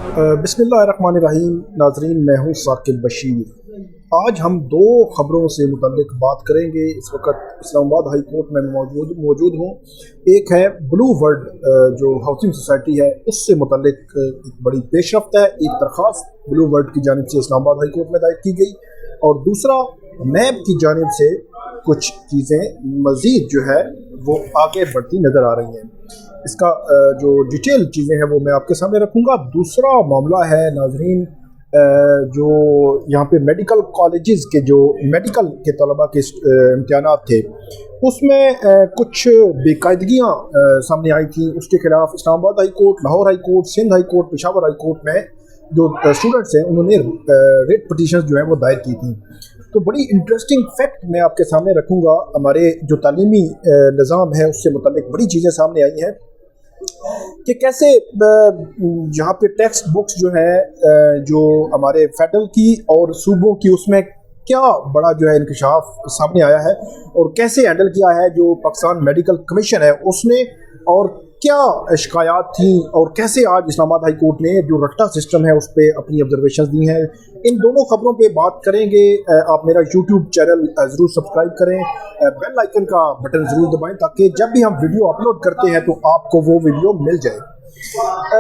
बिस्मिल्लाहिर्रहमानिर्रहीम। नाजरीन, मैं हूँ साकिब बशीर। आज हम दो ख़बरों से मुतल्लिक बात करेंगे। इस वक्त इस्लामाबाद हाई कोर्ट में मौजूद हूँ। एक है ब्लू वर्ल्ड जो हाउसिंग सोसाइटी है, उससे मुतल्लिक एक बड़ी पेशरफ्त है। एक दरख्वास्त ब्लू वर्ल्ड की जानिब से इस्लामाबाद हाई कोर्ट में दायर की गई, और दूसरा नैब की जानिब से कुछ चीज़ें मज़ीद जो है वो आगे बढ़ती नज़र आ रही हैं। इसका जो डिटेल चीज़ें हैं वो मैं आपके सामने रखूँगा। दूसरा मामला है नाजरीन, जो यहाँ पे मेडिकल कॉलेजेस के जो मेडिकल के तलबा के इम्तिहानात थे, उसमें कुछ बेकायदगियाँ सामने आई थी। उसके खिलाफ Islamabad high court, Lahore high court, Sindh high court, Peshawar high court में जो स्टूडेंट्स हैं उन्होंने रेट पटिशन जो है वो दायर की थी। तो बड़ी इंटरेस्टिंग फैक्ट मैं आपके सामने रखूँगा। हमारे जो तालीमी निज़ाम है उससे मुताल्लिक बड़ी चीज़ें सामने आई हैं कि कैसे यहाँ पे टेक्स्ट बुक्स जो है जो हमारे फेडरल की और सूबों की, उसमें क्या बड़ा जो है इंकशाफ सामने आया है, और कैसे हैंडल किया है जो पाकिस्तान मेडिकल कमीशन है उसने, और क्या शिकायत थी, और कैसे आज इस्लामाबाद हाई कोर्ट ने जो रट्टा सिस्टम है उस पर अपनी ऑब्जर्वेशन दी हैं। इन दोनों खबरों पे बात करेंगे। आप मेरा यूट्यूब चैनल ज़रूर सब्सक्राइब करें, बेल आइकन का बटन ज़रूर दबाएं ताकि जब भी हम वीडियो अपलोड करते हैं तो आपको वो वीडियो मिल जाए।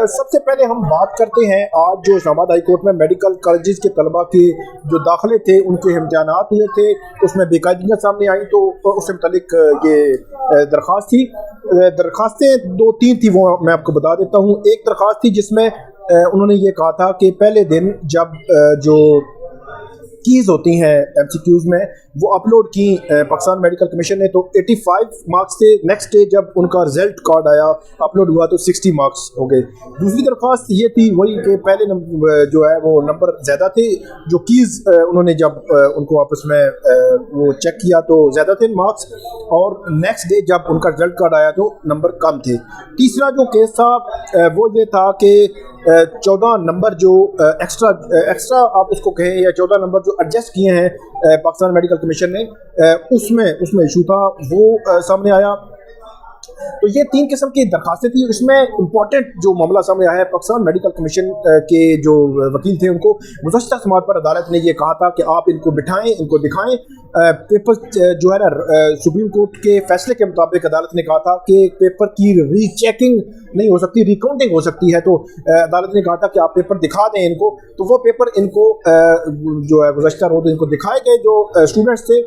सबसे पहले हम बात करते हैं आज जो इस्लामाबाद हाई कोर्ट में मेडिकल कॉलेजेस के तलबा के जो दाखिले थे उनके इम्तिहानात हुए थे, उसमें बेकायदगियाँ सामने आई। तो उससे मुतालिक ये दरख्वास्त थी, दरख्वास्तें दो तीन थी, वो मैं आपको बता देता हूँ। एक दरख्वास्त थी जिसमें उन्होंने ये कहा था कि पहले दिन जब जो कीज़ होती हैं MCQs में वो अपलोड की पाकिस्तान मेडिकल कमीशन ने, तो 85 मार्क्स थे। नेक्स्ट डे जब उनका रिजल्ट कार्ड आया, अपलोड हुआ, तो 60 मार्क्स हो गए। दूसरी दरख्वास्त ये थी वही कि पहले जो है वो नंबर ज़्यादा थे, जो कीज़ उन्होंने जब उनको आपस में वो चेक किया तो ज़्यादा थे मार्क्स, और नेक्स्ट डे जब उनका रिजल्ट कार्ड आया तो नंबर कम थे। तीसरा जो केस था वो ये था कि 14 नंबर जो एक्स्ट्रा आप उसको कहें, या 14 नंबर जो एडजस्ट किए हैं पाकिस्तान मेडिकल कमीशन ने, उसमें इशू था, वो सामने आया। तो ये तीन किस्म की दरखास्तें थी। इसमें इम्पॉर्टेंट जो मामला सामने आया है, पाकिस्तान मेडिकल कमीशन के जो वकील थे उनको गुज़श्ता समात पर अदालत ने ये कहा था कि आप इनको बिठाएं, इनको दिखाएं। पेपर जो है ना, सुप्रीम कोर्ट के फैसले के मुताबिक अदालत ने कहा था कि पेपर की रीचेकिंग नहीं हो सकती, रिकाउंटिंग हो सकती है। तो अदालत ने कहा था कि आप पेपर दिखा दें इनको। तो वो पेपर इनको जो है गुज़श्ता रोज़ इनको दिखाए गए जो स्टूडेंट्स थे।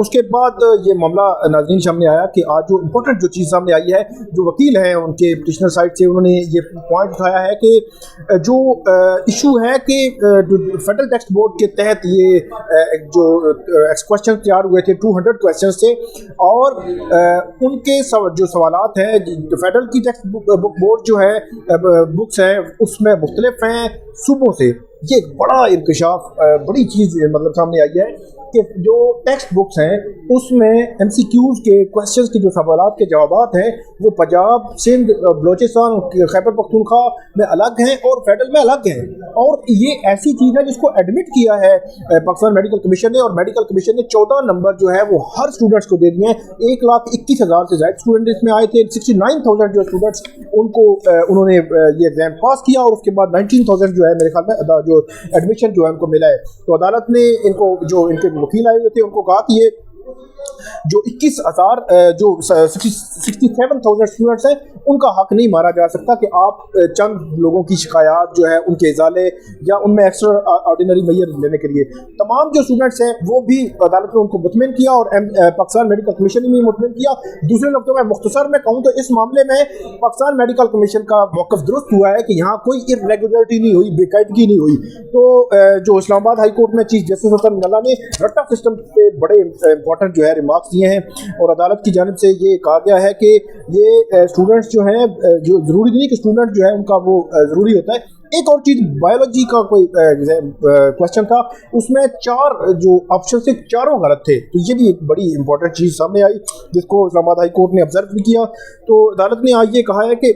उसके बाद ये मामला नाज़रीन सामने आया कि आज जो इम्पोर्टेंट जो चीज़ सामने आई है, जो वकील हैं उनके पिटिशनर साइड से उन्होंने ये पॉइंट उठाया है कि जो इशू है कि फेडरल टेक्स्ट बोर्ड के तहत ये जो क्वेश्चन तैयार हुए थे 200 क्वेश्चन थे, और उनके जो सवालात हैं फेडरल की टेक्स्ट बुक बोर्ड जो है बुक्स हैं उसमें मुख्तलिफ हैं सूबों से। ये एक बड़ा इंकशाफ, बड़ी चीज़ मतलब सामने आई है कि जो टेक्स्ट बुक्स हैं उसमें MCQs के क्वेश्चंस के जो सवालात के जवाबात हैं वो पंजाब, सिंध, बलोचिस्तान, खैबर पख्तूनख्वा में अलग हैं और फेडरल में अलग हैं। और ये ऐसी चीज़ है जिसको एडमिट किया है पाकिस्तान मेडिकल कमीशन ने, और मेडिकल कमीशन ने 14 नंबर जो है वो हर स्टूडेंट्स को दे दिए हैं। 1,21,000 से ज़्यादा स्टूडेंट इसमें आए थे। 69,000 जो स्टूडेंट्स उनको उन्होंने ये एग्ज़ाम पास किया, और उसके बाद 19,000 जो है मेरे ख्याल में जो एडमिशन जो है उनको मिला है। तो अदालत ने इनको, जो इनके वकील आए हुए थे, उनको कहा कि ये जो 21,000 जो 67,000 स्टूडेंट्स हैं उनका हक नहीं मारा जा सकता कि आप चंद लोगों की शिकायत जो है उनके इजाले या उनमें एक्स्ट्रा ऑर्डिनरी मैयर लेने के लिए तमाम जो स्टूडेंट्स हैं वो भी अदालत ने उनको मुतमिन किया, और पाकिस्तान मेडिकल कमीशन ने भी मुतमिन किया। दूसरे लफ्ज़ों में मुख्तसर में कहूँ तो इस मामले में पाकिस्तान मेडिकल कमीशन का मौक़िफ़ दुरुस्त हुआ है कि यहाँ कोई इर्रेगुलरिटी नहीं हुई, बेकायदगी नहीं हुई। तो जो इस्लामाबाद हाई कोर्ट में चीफ जस्टिस हसन नल्ला ने रट्टा सिस्टम पे बड़े इंपॉर्टेंट जो है रिमार्क्स दिए हैं, और अदालत की जानिब से ये कहा गया है कि ये स्टूडेंट्स जो हैं, जो ज़रूरी नहीं कि स्टूडेंट जो है उनका वो ज़रूरी होता है। एक और चीज़, बायोलॉजी का कोई क्वेश्चन था, उसमें 4 जो ऑप्शन से चारों गलत थे। तो ये भी एक बड़ी इंपॉर्टेंट चीज़ सामने आई जिसको इस्लामाबाद हाई कोर्ट ने ऑब्जर्व भी किया। तो अदालत ने आज ये कहा है कि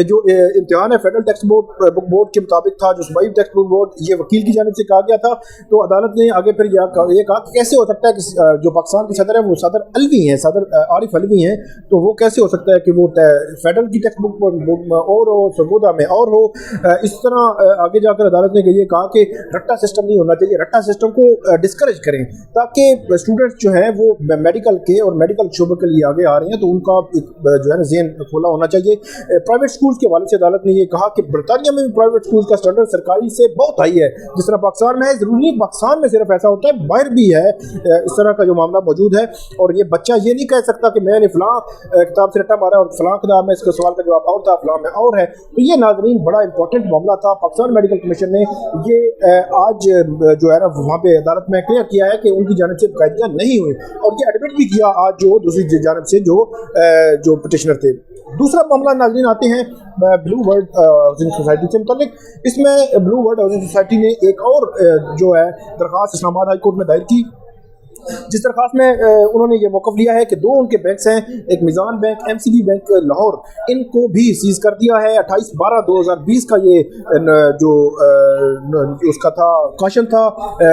जो इम्तिहान है फेडरल टेक्स्ट बुक बोर्ड के मुताबिक था, जो सूबाई टेक्स्ट बुक बोर्ड ये वकील की जानिब से कहा गया था। तो अदालत ने आगे फिर ये कहा कि कैसे हो सकता है कि जो पाकिस्तान के सदर है वो सदर अलवी हैं, सदर आरिफ अलवी हैं, तो वो कैसे हो सकता है कि वो फेडरल की टेक्स्ट बुक में और हो, सरगोदा में और हो। इस तरह आगे जाकर अदालत ने ये कहा कि रट्टा सिस्टम नहीं होना चाहिए, रट्टा सिस्टम को डिस्करेज करें ताकि स्टूडेंट्स जो हैं वो मेडिकल के और मेडिकल शोबे के लिए आगे आ रहे हैं तो उनका जो है ना ज़हन खोला होना चाहिए। प्राइवेट स्कूल्स के हवाले से अदालत ने ये कहा कि बरतानिया में भी प्राइवेट स्कूल्स का स्टैंडर्ड सरकारी से बहुत हाई है, जिस तरह पाकिस्तान में है। ज़रूरी नहीं पाकिस्तान में सिर्फ ऐसा होता है, बाहर भी है इस तरह का जो मामला मौजूद है। और ये बच्चा ये नहीं कह सकता कि मैंने फ़लाँ किताब से रट्टा मारा और फ़लाँ किताब में इसके सवाल का जवाब और था, फ़लाँ में और है। तो ये नाज़रीन बड़ा इंपॉर्टेंट मामला था। पाकिस्तान मेडिकल कमीशन ने ये आज जो है ना वहाँ पे अदालत में क्लियर किया है कि उनकी जानिब से कायदियाँ नहीं हुई, और ये एडमिट भी किया आज जो दूसरी जानिब से जो पिटिशनर थे। दूसरा मामला नाज़रीन आते हैं ब्लू वर्ल्ड हाउसिंग सोसाइटी से मुतालिक। इसमें ब्लू वर्ल्ड हाउसिंग सोसाइटी ने एक और जो है दरख्वास्त इस्लामाबाद हाई कोर्ट में दायर की, जिस दरख्वास्त में उन्होंने ये मौक़िफ़ लिया है कि दो उनके बैंक्स हैं, एक Meezan bank, MCB bank Lahore, इनको भी सीज़ कर दिया है। 28/12/2020 का ये जो उसका था काशन था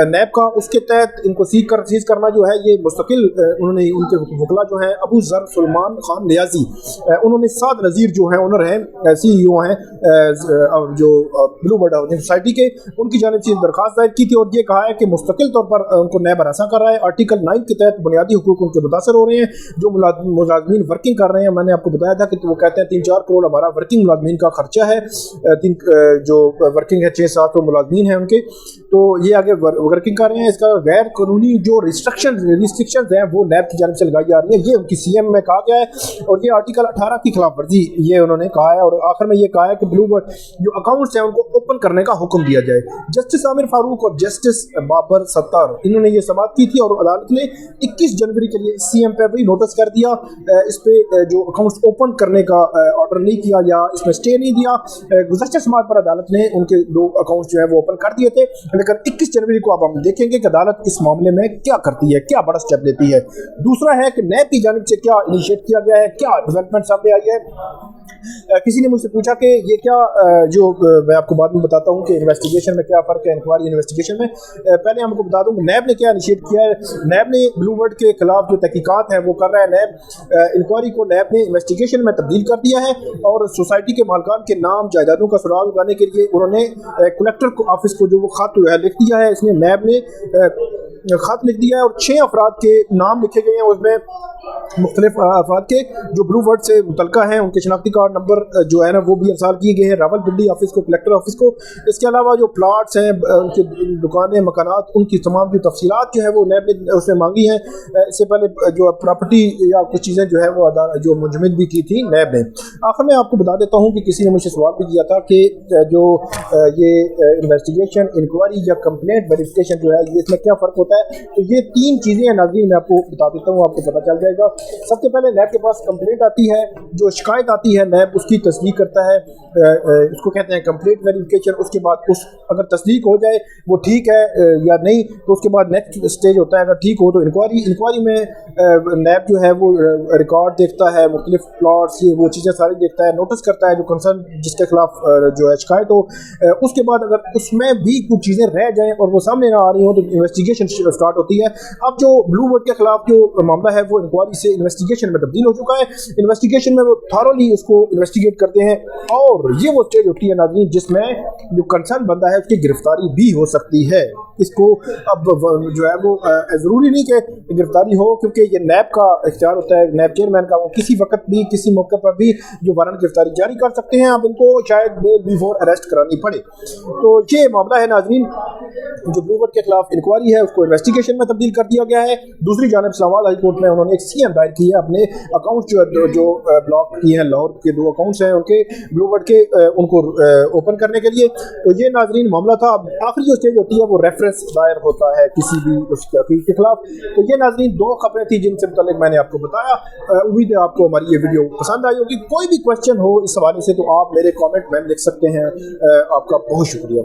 नैब का, उसके तहत इनको सीज़ करना जो है ये मुस्तकिल उन्होंने उनके वकला जो हैं अबू ज़र सुलेमान खान नियाज़ी, उन्होंने साद नज़ीर जो हैं ओनर हैं, CEO हैं जो ब्लू वर्ल्ड हाउसिंग सोसाइटी के, उनकी जानिब से दरख्वास्त दायर की थी और ये कहा है कि मुस्तकिल तौर पर उनको नैब हरासा कर रहा है। आर्टिकल 9 के तहत बुनियादी हुकूक उनके मुतासर हो रहे हैं। जो मुलाजमीन वर्किंग कर रहे हैं, मैंने आपको बताया था कि वो कहते हैं 3-4 करोड़ हमारा वर्किंग मुलाजमीन का खर्चा है, जो वर्किंग है 6-7 मुलाजमीन हैं उनके, तो ये आगे वर्किंग कर रहे हैं। इसका गैर कानूनी जो रिस्ट्रिक्शन हैं वो नैब की जानिब से लगाई जा रही है, ये उनकी CM में कहा गया है। और ये आर्टिकल 18 की खिलाफ वर्जी ये उन्होंने कहा है। और आखिर में ये कहा है कि ब्लू वर्ल्ड जो अकाउंट्स हैं उनको ओपन करने का हुक्म दिया जाए। जस्टिस आमिर फारूक और जस्टिस बाबर सत्तार इन्होंने ये समाअत की थी और अदालत ने 21 जनवरी के लिए CM पे भी नोटिस कर दिया, इस पे जो अकाउंट्स ओपन करने का ऑर्डर नहीं किया या इसमें स्टे नहीं दिया। गुज़श्ता समाअत पर अदालत ने उनके 2 अकाउंट्स जो है वो ओपन कर दिए थे, लेकिन 21 जनवरी को अब हम देखेंगे कि अदालत इस मामले में क्या करती है, क्या बड़ा स्टेप लेती है। दूसरा है कि नैब की जानिब से क्या इनिशिएट किया गया है, क्या डेवलपमेंट सामने आई है। किसी ने मुझसे पूछा कि ये क्या जो मैं आपको बाद में बताता हूँ कि इन्वेस्टिगेशन में क्या फ़र्क है इंक्वायरी इन्वेस्टिगेशन में। पहले हमको बता दूँ नैब ने क्या इनिशिएट किया है। नैब ने ब्लू वर्ल्ड के खिलाफ जो तहकीकात हैं वो कर रहा है नैब। इंक्वायरी को नैब ने इन्वेस्टिगेशन में तब्दील कर दिया है और सोसाइटी के मालकान के नाम जायदादों का सुराग लगाने के लिए उन्होंने कलेक्टर ऑफिस को जो वो खत लिख दिया है, इसमें नैब ने खत लिख दिया है और 6 अफराद के नाम लिखे गए हैं। उसमें मुख्तलिफ अफराद के जो ब्लू वर्ल्ड से मुतलका हैं उनके शनाख्ती कार्ड नंबर जो है ना वो भी अरसाल किए गए हैं रावलपिंडी ऑफिस को, कलेक्टर ऑफिस को। इसके अलावा जो प्लाट्स हैं, उनकी दुकानें, मकानात, उनकी तमाम जो तफसीलात जो है वो नैब ने उसने मांगी हैं। इससे पहले जो प्रॉपर्टी या कुछ चीज़ें जो है वो जो मुंजमद भी की थी नैब ने। आखिर में आपको बता देता हूँ कि किसी ने मुझसे सवाल भी किया था कि जो ये इन्वेस्टिगेशन, इंक्वायरी या कंप्लेंट वेरिफिकेशन जो है ये इसमें क्या फ़र्क होता है। तो ये 3 चीज़ें हैं नाज़रीन, मैं आपको बता देता हूँ, आपको पता चल जाएगा। सबसे पहले नैब के पास कंप्लेंट आती है, जो शिकायत आती है नैब उसकी तस्दीक करता है, इसको कहते हैं कंप्लेंट वेरिफिकेशन। उसके बाद अगर तस्दीक हो जाए वो ठीक है या नहीं तो उसके बाद नेक्स्ट स्टेज होता है, अगर ठीक हो तो इंक्वायरी में नैब जो है वो रिकॉर्ड देखता है, मुख्तलिफ प्लॉट्स ये वो चीज़ें सारी देखता है, नोटिस करता है जो कंसर्न जिसके खिलाफ जो है शिकायत हो। उसके बाद अगर उसमें भी कुछ चीज़ें रह जाएँ और वो सामने ना आ रही हो तो इन्वेस्टिगेशन स्टार्ट होती है। अब जो ब्लू वर्ल्ड के खिलाफ जो मामला है वो इंक्वायरी से इन्वेस्टिगेशन में तब्दील हो चुका है। इन्वेस्टिगेशन में वो थॉरोली उसको इन्वेस्टिगेट करते हैं और ये वो स्टेज होती है नाज़रीन जिसमें जो कंसर्न बंदा है उसकी गिरफ्तारी भी हो सकती है। इसको अब जो है वो ज़रूरी नहीं कि गिरफ्तारी हो, क्योंकि ये नैब का इख्तियार होता है, नैब चेयरमैन का, वो किसी वक्त भी किसी मौके पर भी जो वारंट गिरफ्तारी जारी कर सकते हैं। अब इनको शायद बेल बिफोर अरेस्ट करानी पड़े। तो ये मामला है नाज़रीन, जो ब्लू वर्ल्ड के खिलाफ इंक्वायरी है उसको इन्वेस्टिगेशन में तब्दील कर दिया गया है। दूसरी जानब इस्लामाबाद हाई कोर्ट में उन्होंने एक CM दायर की है अपने अकाउंट जो ब्लॉक किए हैं, लाहौर के 2 अकाउंट्स हैं उनके ब्लू वर्ल्ड के, उनको ओपन करने के लिए। तो ये नाज़रीन मामला था। आखिरी जो स्टेज होती है वो रेफरेंस दायर होता है किसी भी उसके अपील के खिलाफ। तो ये नाज़रीन 2 खबरें थी जिनसे मुताल्लिक मैंने आपको बताया। उम्मीद है आपको हमारी ये वीडियो पसंद आई होगी। कोई भी क्वेश्चन हो इस हवाले से तो आप मेरे कॉमेंट में लिख सकते हैं। आपका बहुत शुक्रिया।